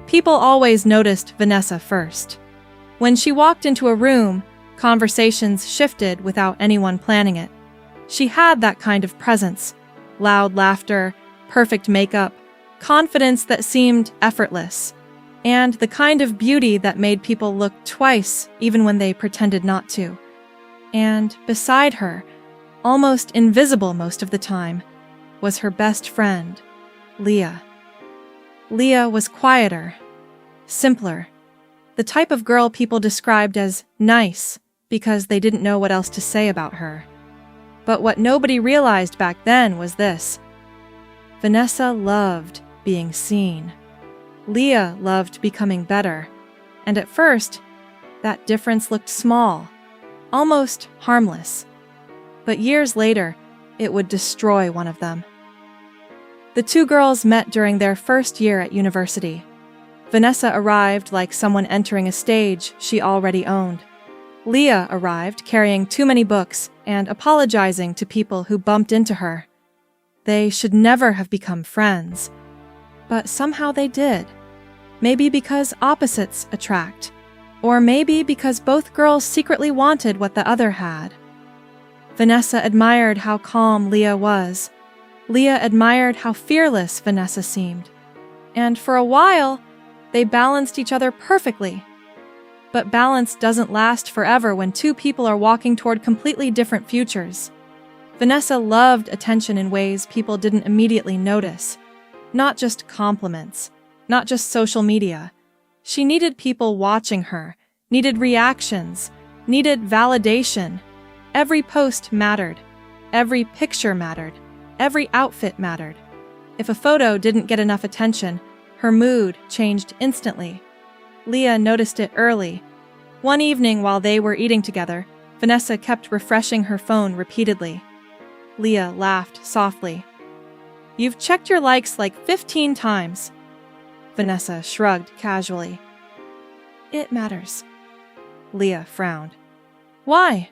People always noticed Vanessa first. When she walked into a room, conversations shifted without anyone planning it. She had that kind of presence, loud laughter, perfect makeup, confidence that seemed effortless, and the kind of beauty that made people look twice even when they pretended not to. And beside her, almost invisible most of the time, was her best friend, Leah. Leah was quieter, simpler, the type of girl people described as nice because they didn't know what else to say about her. But what nobody realized back then was this: Vanessa loved being seen. Leah loved becoming better, and at first, that difference looked small, almost harmless. But years later, it would destroy one of them. The two girls met during their first year at university. Vanessa arrived like someone entering a stage she already owned. Leah arrived carrying too many books and apologizing to people who bumped into her. They should never have become friends, but somehow they did. Maybe because opposites attract, or maybe because both girls secretly wanted what the other had. Vanessa admired how calm Leah was. Leah admired how fearless Vanessa seemed. And for a while, they balanced each other perfectly. But balance doesn't last forever when two people are walking toward completely different futures. Vanessa loved attention in ways people didn't immediately notice. Not just compliments, not just social media. She needed people watching her, needed reactions, needed validation. Every post mattered. Every picture mattered. Every outfit mattered. If a photo didn't get enough attention, her mood changed instantly. Leah noticed it early. One evening while they were eating together, Vanessa kept refreshing her phone repeatedly. Leah laughed softly. "You've checked your likes like 15 times. Vanessa shrugged casually. "It matters." Leah frowned. "Why?"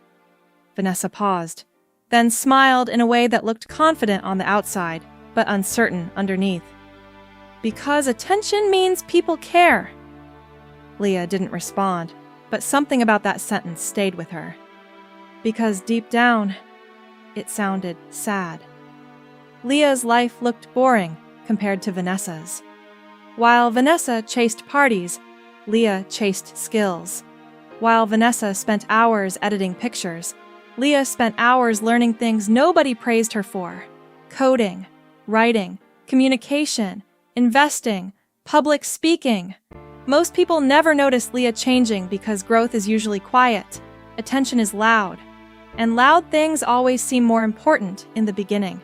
Vanessa paused, then smiled in a way that looked confident on the outside, but uncertain underneath. "Because attention means people care." Leah didn't respond, but something about that sentence stayed with her. Because deep down, it sounded sad. Leah's life looked boring compared to Vanessa's. While Vanessa chased parties, Leah chased skills. While Vanessa spent hours editing pictures, Leah spent hours learning things nobody praised her for: coding, writing, communication, investing, public speaking. Most people never notice Leah changing because growth is usually quiet, attention is loud, and loud things always seem more important in the beginning.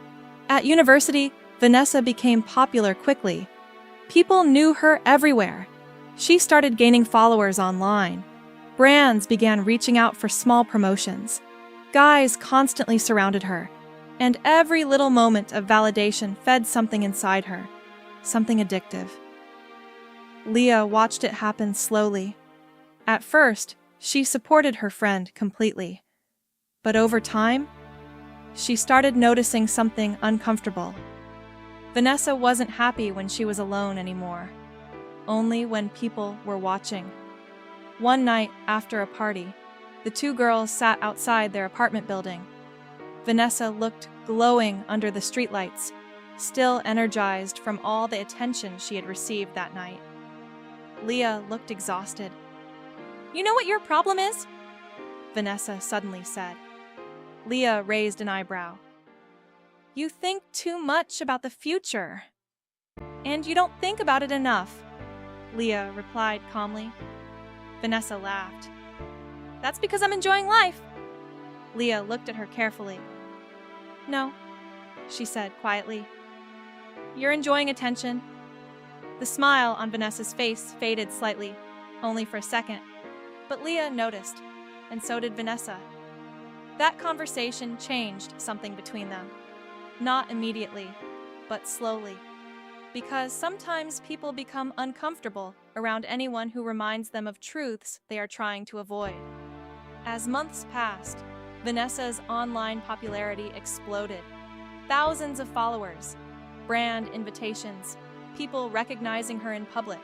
At university, Vanessa became popular quickly. People knew her everywhere. She started gaining followers online. Brands began reaching out for small promotions. Guys constantly surrounded her, and every little moment of validation fed something inside her, something addictive. Leah watched it happen slowly. At first, she supported her friend completely. But over time, she started noticing something uncomfortable. Vanessa wasn't happy when she was alone anymore, only when people were watching. One night after a party, the two girls sat outside their apartment building. Vanessa looked glowing under the streetlights, still energized from all the attention she had received that night. Leah looked exhausted. "You know what your problem is?" Vanessa suddenly said. Leah raised an eyebrow. "You think too much about the future. And you don't think about it enough," Leah replied calmly. Vanessa laughed. "That's because I'm enjoying life." Leah looked at her carefully. "No," she said quietly. "You're enjoying attention." The smile on Vanessa's face faded slightly, only for a second. But Leah noticed, and so did Vanessa. That conversation changed something between them. Not immediately, but slowly. Because sometimes people become uncomfortable around anyone who reminds them of truths they are trying to avoid. As months passed, Vanessa's online popularity exploded. Thousands of followers, brand invitations, people recognizing her in public.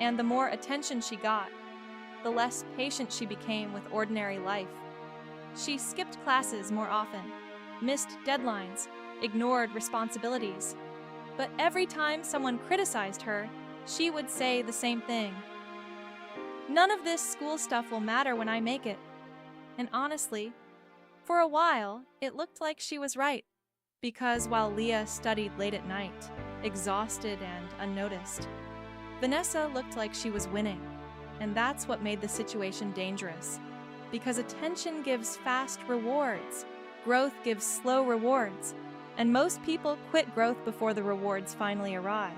And the more attention she got, the less patient she became with ordinary life. She skipped classes more often, missed deadlines, ignored responsibilities. But every time someone criticized her, she would say the same thing. None of this school stuff will matter when I make it. And honestly, for a while, it looked like she was right. Because while Leah studied late at night, exhausted and unnoticed, Vanessa looked like she was winning. And that's what made the situation dangerous. Because attention gives fast rewards, growth gives slow rewards, and most people quit growth before the rewards finally arrive.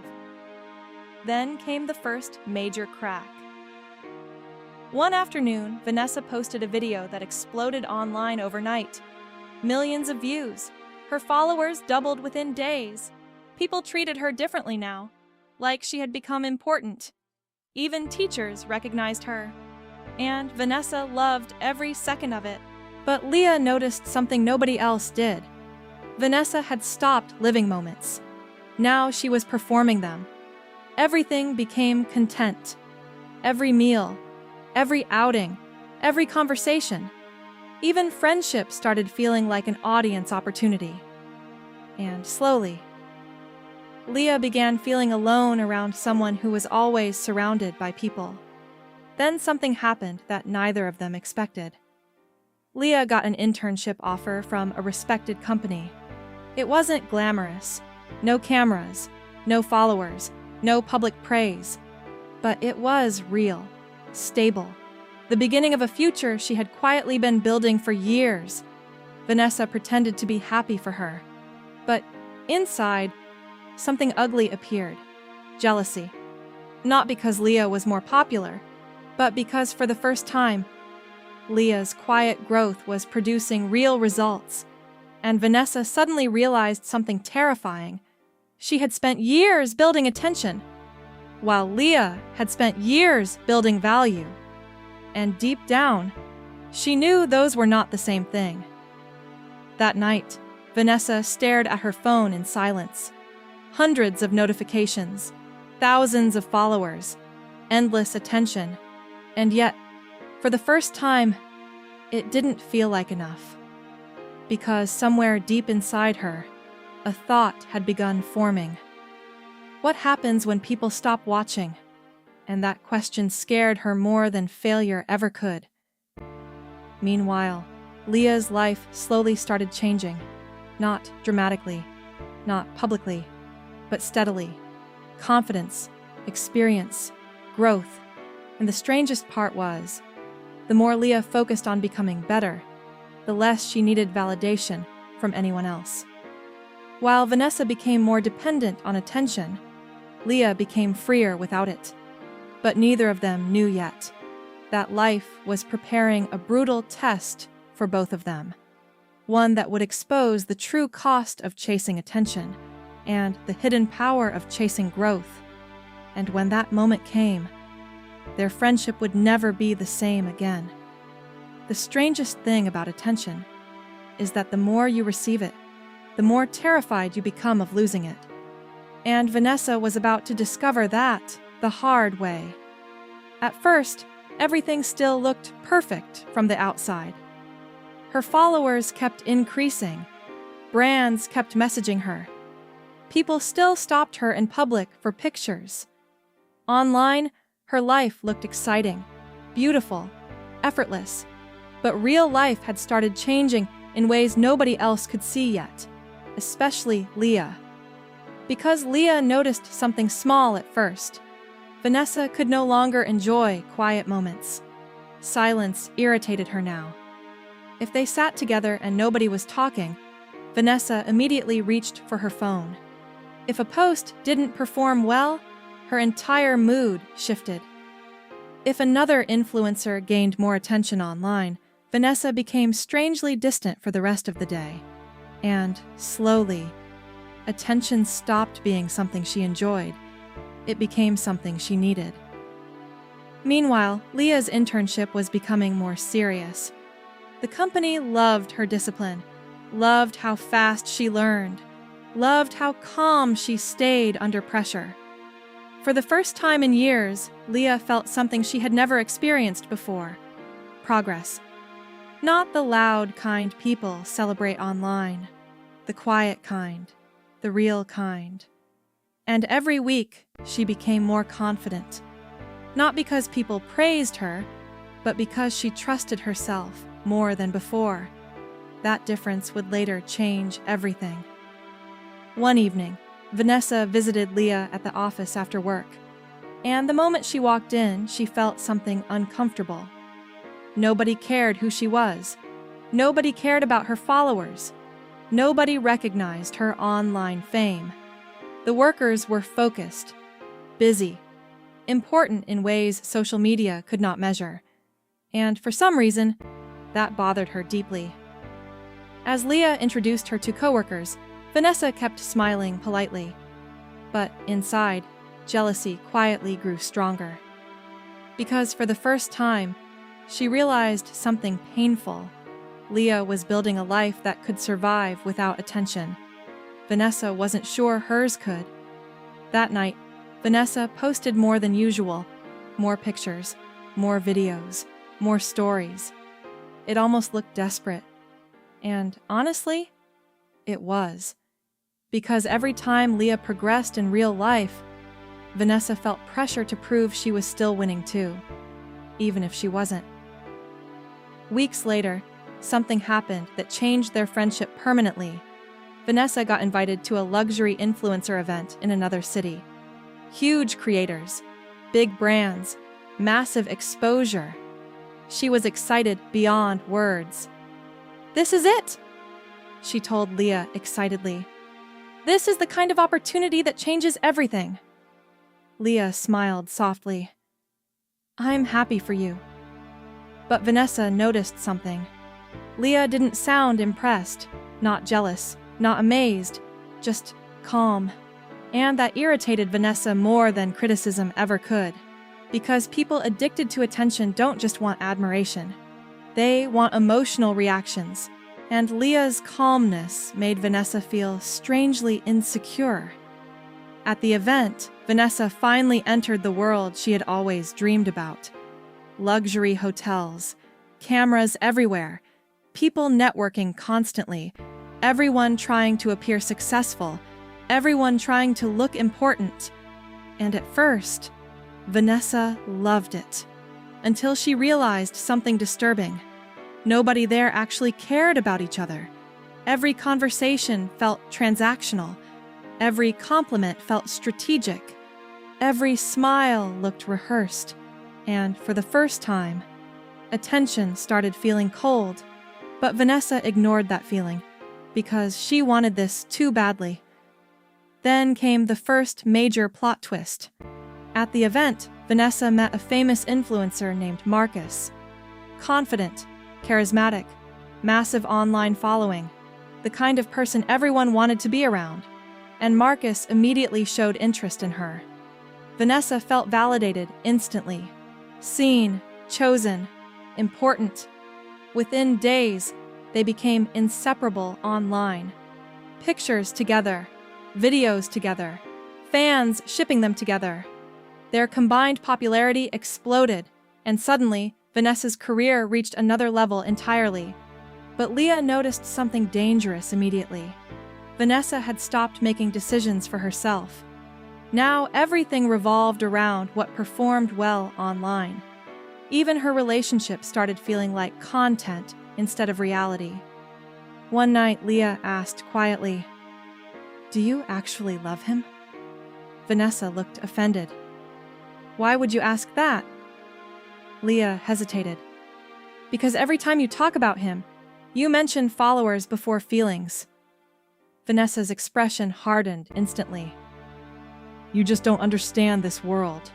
Then came the first major crack. One afternoon, Vanessa posted a video that exploded online overnight. Millions of views. Her followers doubled within days. People treated her differently now, like she had become important. Even teachers recognized her. And Vanessa loved every second of it. But Leah noticed something nobody else did. Vanessa had stopped living moments. Now she was performing them. Everything became content. Every meal, every outing, every conversation. Even friendship started feeling like an audience opportunity. And slowly, Leah began feeling alone around someone who was always surrounded by people. Then something happened that neither of them expected. Leah got an internship offer from a respected company. It wasn't glamorous, no cameras, no followers, no public praise. But it was real, stable, the beginning of a future she had quietly been building for years. Vanessa pretended to be happy for her. But inside, something ugly appeared. Jealousy. Not because Leah was more popular, but because for the first time, Leah's quiet growth was producing real results. And Vanessa suddenly realized something terrifying. She had spent years building attention, while Leah had spent years building value. And deep down, she knew those were not the same thing. That night, Vanessa stared at her phone in silence. Hundreds of notifications, thousands of followers, endless attention. And yet, for the first time, it didn't feel like enough. Because somewhere deep inside her, a thought had begun forming. What happens when people stop watching? And that question scared her more than failure ever could. Meanwhile, Leah's life slowly started changing. Not dramatically, not publicly, but steadily. Confidence, experience, growth. And the strangest part was, the more Leah focused on becoming better, the less she needed validation from anyone else. While Vanessa became more dependent on attention, Leah became freer without it. But neither of them knew yet that life was preparing a brutal test for both of them. One that would expose the true cost of chasing attention and the hidden power of chasing growth. And when that moment came, their friendship would never be the same again. The strangest thing about attention is that the more you receive it, the more terrified you become of losing it. And Vanessa was about to discover that the hard way. At first, everything still looked perfect from the outside. Her followers kept increasing. Brands kept messaging her. People still stopped her in public for pictures. Online, her life looked exciting, beautiful, effortless. But real life had started changing in ways nobody else could see yet, especially Leah. Because Leah noticed something small at first, Vanessa could no longer enjoy quiet moments. Silence irritated her now. If they sat together and nobody was talking, Vanessa immediately reached for her phone. If a post didn't perform well, her entire mood shifted. If another influencer gained more attention online, Vanessa became strangely distant for the rest of the day. And, slowly, attention stopped being something she enjoyed. It became something she needed. Meanwhile, Leah's internship was becoming more serious. The company loved her discipline, loved how fast she learned, loved how calm she stayed under pressure. For the first time in years, Leah felt something she had never experienced before: progress. Not the loud kind people celebrate online, the quiet kind, the real kind. And every week, she became more confident. Not because people praised her, but because she trusted herself more than before. That difference would later change everything. One evening, Vanessa visited Leah at the office after work, and the moment she walked in, she felt something uncomfortable. Nobody cared who she was. Nobody cared about her followers. Nobody recognized her online fame. The workers were focused, busy, important in ways social media could not measure. And for some reason, that bothered her deeply. As Leah introduced her to coworkers, Vanessa kept smiling politely. But inside, jealousy quietly grew stronger. Because for the first time, she realized something painful. Leah was building a life that could survive without attention. Vanessa wasn't sure hers could. That night, Vanessa posted more than usual. More pictures, more videos, more stories. It almost looked desperate. And honestly, it was. Because every time Leah progressed in real life, Vanessa felt pressure to prove she was still winning too, even if she wasn't. Weeks later, something happened that changed their friendship permanently. Vanessa got invited to a luxury influencer event in another city. Huge creators, big brands, massive exposure. She was excited beyond words. "This is it," she told Leah excitedly. "This is the kind of opportunity that changes everything." Leah smiled softly. "I'm happy for you." But Vanessa noticed something. Leah didn't sound impressed, not jealous, not amazed, just calm. And that irritated Vanessa more than criticism ever could. Because people addicted to attention don't just want admiration. They want emotional reactions. And Leah's calmness made Vanessa feel strangely insecure. At the event, Vanessa finally entered the world she had always dreamed about. Luxury hotels, cameras everywhere, people networking constantly, everyone trying to appear successful, everyone trying to look important. And at first, Vanessa loved it, until she realized something disturbing. Nobody there actually cared about each other. Every conversation felt transactional. Every compliment felt strategic. Every smile looked rehearsed. And for the first time, attention started feeling cold. But Vanessa ignored that feeling, because she wanted this too badly. Then came the first major plot twist. At the event, Vanessa met a famous influencer named Marcus. Confident, charismatic, massive online following, the kind of person everyone wanted to be around. And Marcus immediately showed interest in her. Vanessa felt validated instantly. Seen, chosen, important. Within days, they became inseparable online. Pictures together, videos together, fans shipping them together. Their combined popularity exploded, and suddenly, Vanessa's career reached another level entirely. But Leah noticed something dangerous immediately. Vanessa had stopped making decisions for herself. Now everything revolved around what performed well online. Even her relationship started feeling like content instead of reality. One night, Leah asked quietly, "Do you actually love him?" Vanessa looked offended. "Why would you ask that?" Leah hesitated. "Because every time you talk about him, you mention followers before feelings." Vanessa's expression hardened instantly. "You just don't understand this world."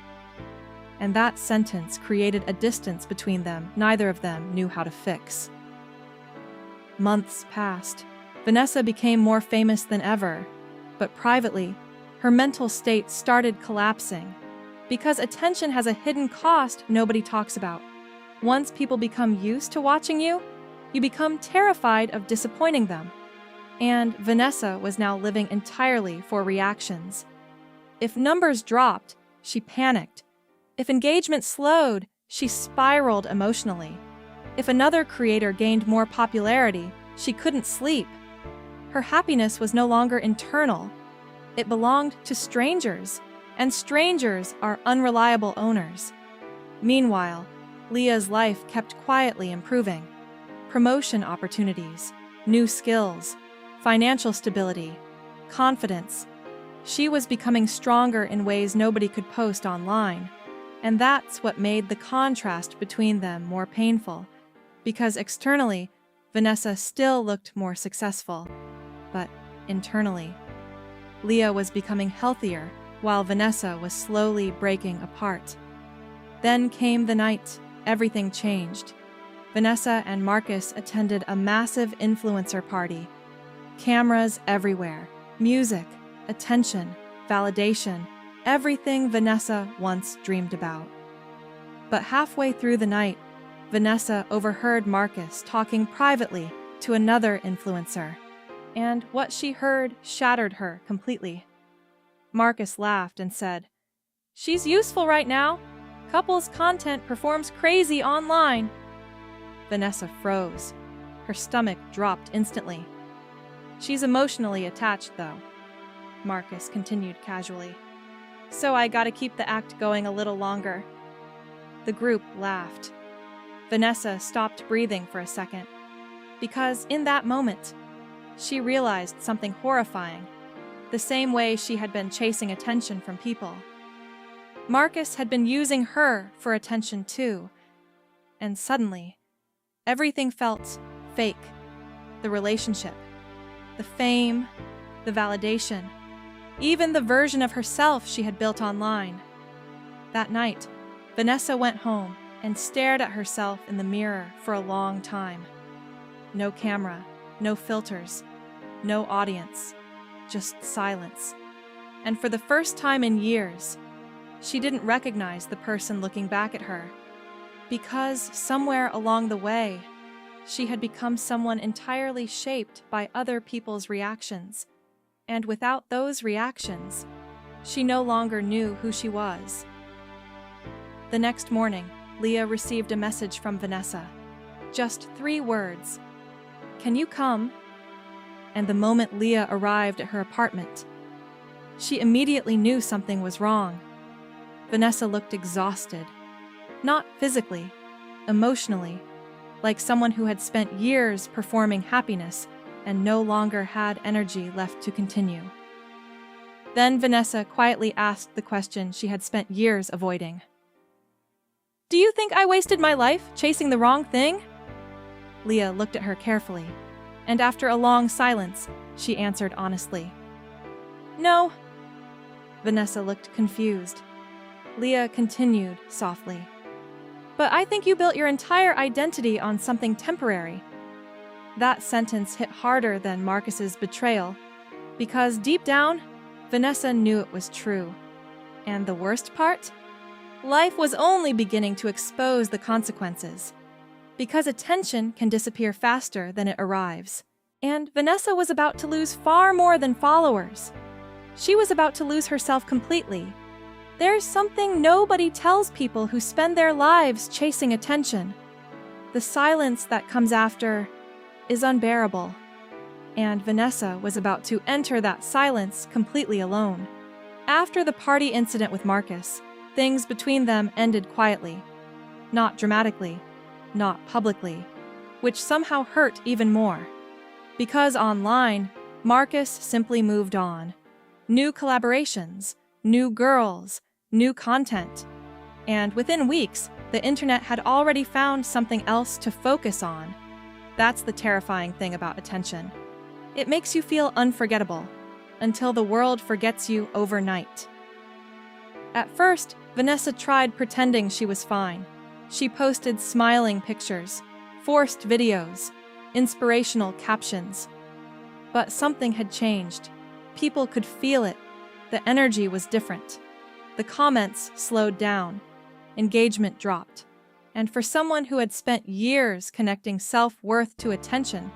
And that sentence created a distance between them neither of them knew how to fix. Months passed. Vanessa became more famous than ever, but privately, her mental state started collapsing. Because attention has a hidden cost nobody talks about. Once people become used to watching you, you become terrified of disappointing them. And Vanessa was now living entirely for reactions. If numbers dropped, she panicked. If engagement slowed, she spiraled emotionally. If another creator gained more popularity, she couldn't sleep. Her happiness was no longer internal. It belonged to strangers, and strangers are unreliable owners. Meanwhile, Leah's life kept quietly improving. Promotion opportunities, new skills, financial stability, confidence. She was becoming stronger in ways nobody could post online. And that's what made the contrast between them more painful, because externally, Vanessa still looked more successful. But internally, Leah was becoming healthier while Vanessa was slowly breaking apart. Then came the night. Everything changed. Vanessa and Marcus attended a massive influencer party. Cameras everywhere, music, attention, validation, everything Vanessa once dreamed about. But halfway through the night, Vanessa overheard Marcus talking privately to another influencer, and what she heard shattered her completely. Marcus laughed and said, "She's useful right now. Couples content performs crazy online." Vanessa froze. Her stomach dropped instantly. "She's emotionally attached, though," Marcus continued casually. "So I gotta keep the act going a little longer." The group laughed. Vanessa stopped breathing for a second, because in that moment, she realized something horrifying, the same way she had been chasing attention from people. Marcus had been using her for attention too, and suddenly, everything felt fake. The relationship, the fame, the validation, even the version of herself she had built online. That night, Vanessa went home and stared at herself in the mirror for a long time. No camera, no filters, no audience, just silence. And for the first time in years, she didn't recognize the person looking back at her, because somewhere along the way, she had become someone entirely shaped by other people's reactions. And without those reactions, she no longer knew who she was. The next morning, Leah received a message from Vanessa. Just 3 words. "Can you come?" And the moment Leah arrived at her apartment, she immediately knew something was wrong. Vanessa looked exhausted. Not physically, emotionally, like someone who had spent years performing happiness and no longer had energy left to continue. Then Vanessa quietly asked the question she had spent years avoiding. "Do you think I wasted my life chasing the wrong thing?" Leah looked at her carefully, and after a long silence, she answered honestly. "No." Vanessa looked confused. Leah continued softly. "But I think you built your entire identity on something temporary." That sentence hit harder than Marcus's betrayal, because deep down, Vanessa knew it was true. And the worst part? Life was only beginning to expose the consequences. Because attention can disappear faster than it arrives. And Vanessa was about to lose far more than followers. She was about to lose herself completely. There's something nobody tells people who spend their lives chasing attention. The silence that comes after is unbearable. And Vanessa was about to enter that silence completely alone. After the party incident with Marcus, things between them ended quietly. Not dramatically, not publicly, which somehow hurt even more. Because online, Marcus simply moved on. New collaborations, new girls, new content. And within weeks, the internet had already found something else to focus on. That's the terrifying thing about attention. It makes you feel unforgettable, until the world forgets you overnight. At first, Vanessa tried pretending she was fine. She posted smiling pictures, forced videos, inspirational captions. But something had changed. People could feel it. The energy was different. The comments slowed down. Engagement dropped. And for someone who had spent years connecting self-worth to attention,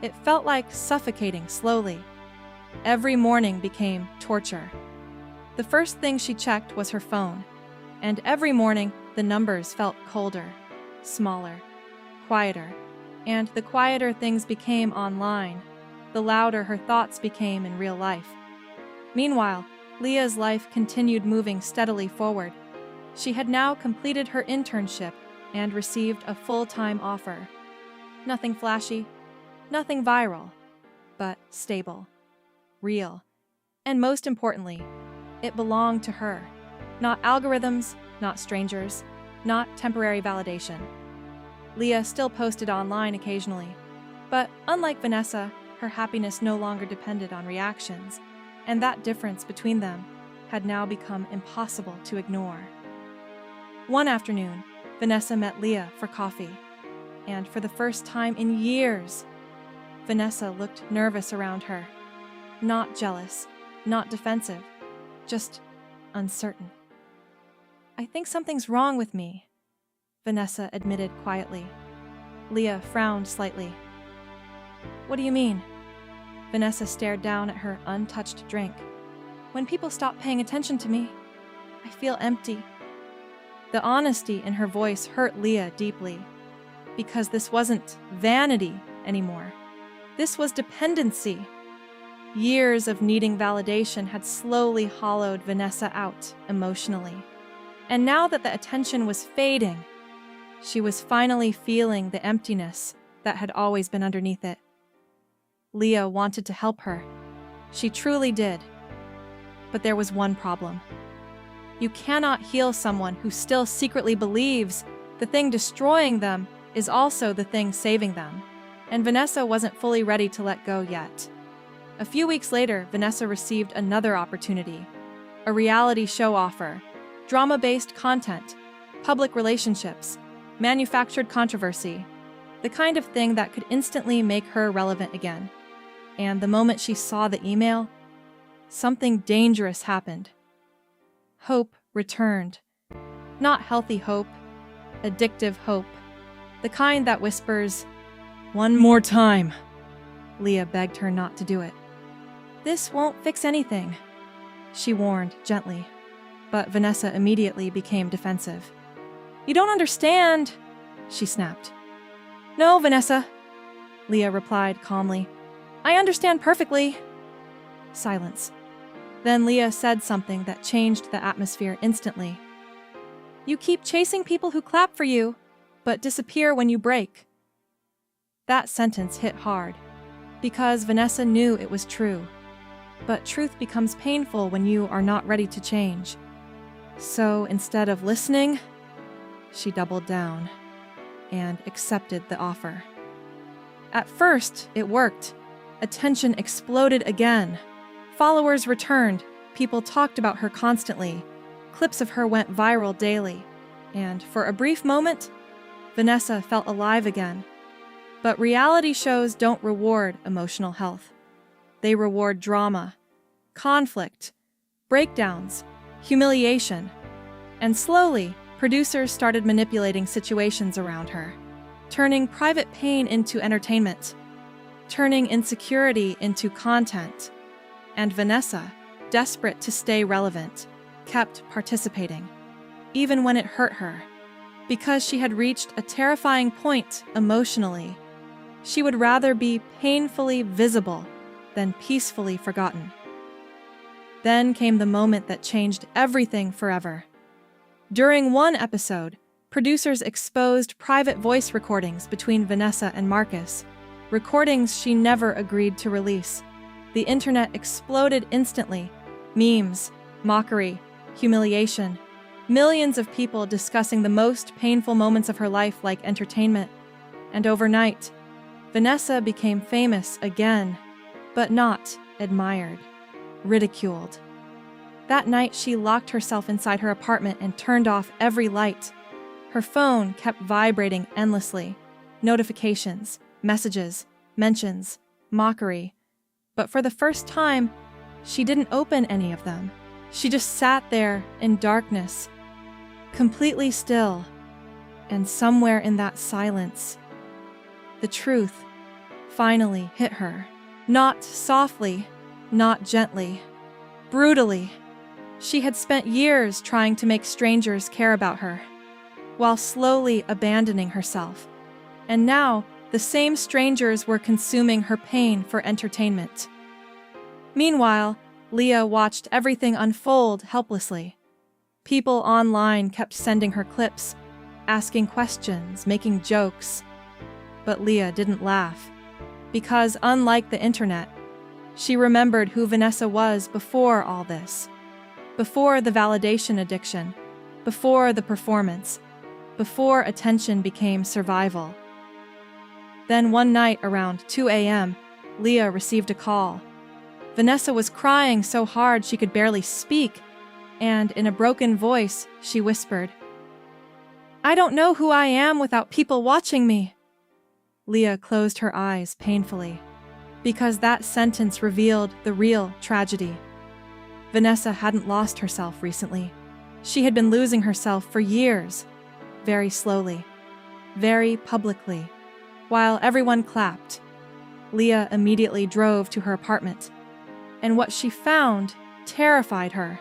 it felt like suffocating slowly. Every morning became torture. The first thing she checked was her phone. And every morning, the numbers felt colder, smaller, quieter. And the quieter things became online, the louder her thoughts became in real life. Meanwhile, Leah's life continued moving steadily forward. She had now completed her internship and received a full-time offer. Nothing flashy, nothing viral, but stable, real, and most importantly, it belonged to her. Not algorithms, not strangers, not temporary validation. Leah still posted online occasionally, but unlike Vanessa, her happiness no longer depended on reactions, and that difference between them had now become impossible to ignore. One afternoon, Vanessa met Leah for coffee, and for the first time in years, Vanessa looked nervous around her. Not jealous, not defensive, just uncertain. "I think something's wrong with me," Vanessa admitted quietly. Leah frowned slightly. "What do you mean?" Vanessa stared down at her untouched drink. "When people stop paying attention to me, I feel empty." The honesty in her voice hurt Leah deeply, because this wasn't vanity anymore. This was dependency. Years of needing validation had slowly hollowed Vanessa out emotionally. And now that the attention was fading, she was finally feeling the emptiness that had always been underneath it. Leah wanted to help her. She truly did. But there was one problem. You cannot heal someone who still secretly believes the thing destroying them is also the thing saving them. And Vanessa wasn't fully ready to let go yet. A few weeks later, Vanessa received another opportunity. A reality show offer. Drama-based content. Public relationships. Manufactured controversy. The kind of thing that could instantly make her relevant again. And the moment she saw the email, something dangerous happened. Hope returned. Not healthy hope, addictive hope. The kind that whispers, "One more time." Leah begged her not to do it. "This won't fix anything," she warned gently. But Vanessa immediately became defensive. "You don't understand," she snapped. "No, Vanessa," Leah replied calmly. "I understand perfectly." Silence. Then Leah said something that changed the atmosphere instantly. "You keep chasing people who clap for you, but disappear when you break." That sentence hit hard, because Vanessa knew it was true. But truth becomes painful when you are not ready to change. So instead of listening, she doubled down and accepted the offer. At first, it worked. Attention exploded again. Followers returned. People talked about her constantly. Clips of her went viral daily. And for a brief moment, Vanessa felt alive again. But reality shows don't reward emotional health. They reward drama, conflict, breakdowns, humiliation. And slowly, producers started manipulating situations around her, turning private pain into entertainment, turning insecurity into content. And Vanessa, desperate to stay relevant, kept participating, even when it hurt her, because she had reached a terrifying point emotionally. She would rather be painfully visible than peacefully forgotten. Then came the moment that changed everything forever. During one episode, producers exposed private voice recordings between Vanessa and Marcus, recordings she never agreed to release. The internet exploded instantly. Memes, mockery, humiliation. Millions of people discussing the most painful moments of her life like entertainment. And overnight, Vanessa became famous again, but not admired, ridiculed. That night, she locked herself inside her apartment and turned off every light. Her phone kept vibrating endlessly. Notifications, messages, mentions, mockery. But for the first time, she didn't open any of them. She just sat there in darkness, completely still. And somewhere in that silence, the truth finally hit her. Not softly, not gently, brutally. She had spent years trying to make strangers care about her, while slowly abandoning herself. And now, the same strangers were consuming her pain for entertainment. Meanwhile, Leah watched everything unfold helplessly. People online kept sending her clips, asking questions, making jokes. But Leah didn't laugh, because unlike the internet, she remembered who Vanessa was before all this. Before the validation addiction, before the performance, before attention became survival. Then one night around 2 a.m., Leah received a call. Vanessa was crying so hard she could barely speak, and in a broken voice, she whispered, "I don't know who I am without people watching me." Leah closed her eyes painfully, because that sentence revealed the real tragedy. Vanessa hadn't lost herself recently. She had been losing herself for years, very slowly, very publicly. While everyone clapped, Leah immediately drove to her apartment, and what she found terrified her.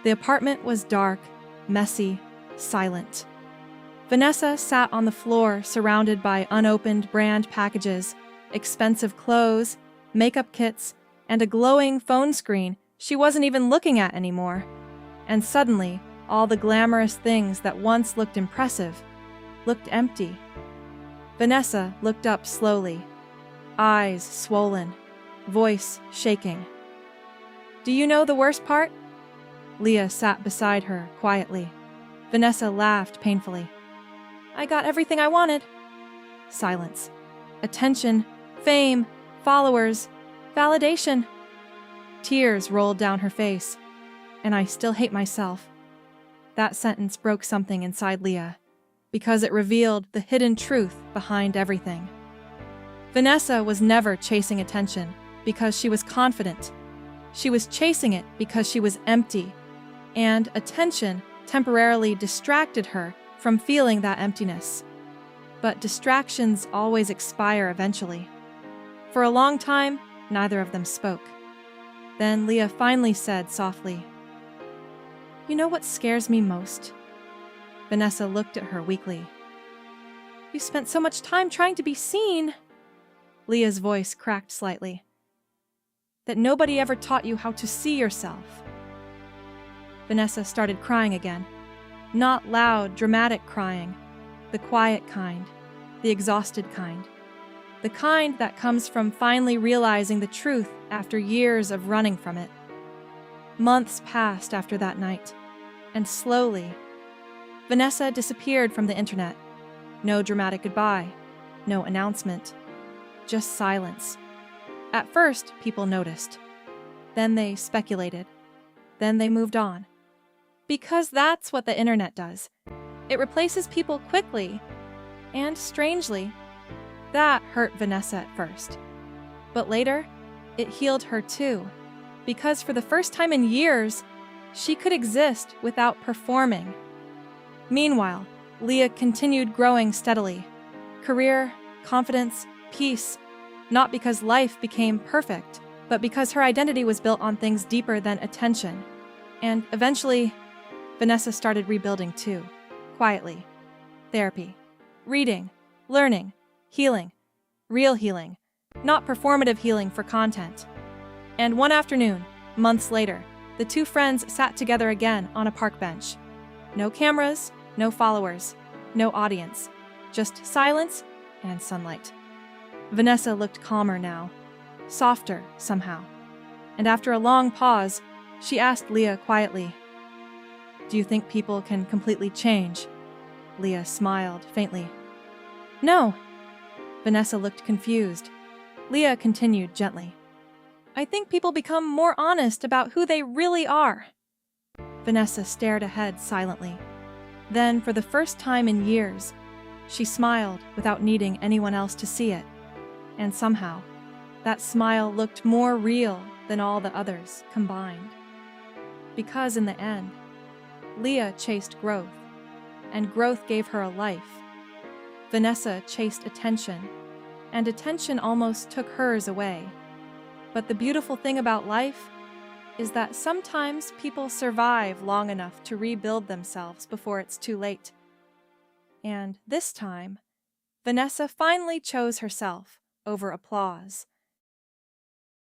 The apartment was dark, messy, silent. Vanessa sat on the floor surrounded by unopened brand packages, expensive clothes, makeup kits, and a glowing phone screen she wasn't even looking at anymore. And suddenly, all the glamorous things that once looked impressive looked empty. Vanessa looked up slowly, eyes swollen, voice shaking. "Do you know the worst part?" Leah sat beside her quietly. Vanessa laughed painfully. "I got everything I wanted." Silence. Attention, fame, followers, validation. Tears rolled down her face. "And I still hate myself." That sentence broke something inside Leah, because it revealed the hidden truth behind everything. Vanessa was never chasing attention because she was confident. She was chasing it because she was empty, and attention temporarily distracted her from feeling that emptiness. But distractions always expire eventually. For a long time, neither of them spoke. Then Leah finally said softly, "You know what scares me most?" Vanessa looked at her weakly. "You spent so much time trying to be seen." Leah's voice cracked slightly. "That nobody ever taught you how to see yourself." Vanessa started crying again. Not loud, dramatic crying. The quiet kind. The exhausted kind. The kind that comes from finally realizing the truth after years of running from it. Months passed after that night, and slowly, Vanessa disappeared from the internet. No dramatic goodbye, no announcement, just silence. At first, people noticed. Then they speculated. Then they moved on. Because that's what the internet does. It replaces people quickly, and strangely. That hurt Vanessa at first. But later, it healed her too, because for the first time in years, she could exist without performing. Meanwhile, Leah continued growing steadily. Career, confidence, peace. Not because life became perfect, but because her identity was built on things deeper than attention. And eventually, Vanessa started rebuilding too, quietly. Therapy, reading, learning, healing, real healing, not performative healing for content. And one afternoon, months later, the two friends sat together again on a park bench. No cameras, no followers, no audience, just silence and sunlight. Vanessa looked calmer now, softer somehow. And after a long pause, she asked Leah quietly, "Do you think people can completely change?" Leah smiled faintly. "No." Vanessa looked confused. Leah continued gently, "I think people become more honest about who they really are." Vanessa stared ahead silently. Then, for the first time in years, she smiled without needing anyone else to see it. And somehow, that smile looked more real than all the others combined. Because in the end, Leah chased growth, and growth gave her a life. Vanessa chased attention, and attention almost took hers away. But the beautiful thing about life is that sometimes people survive long enough to rebuild themselves before it's too late. And this time, Vanessa finally chose herself over applause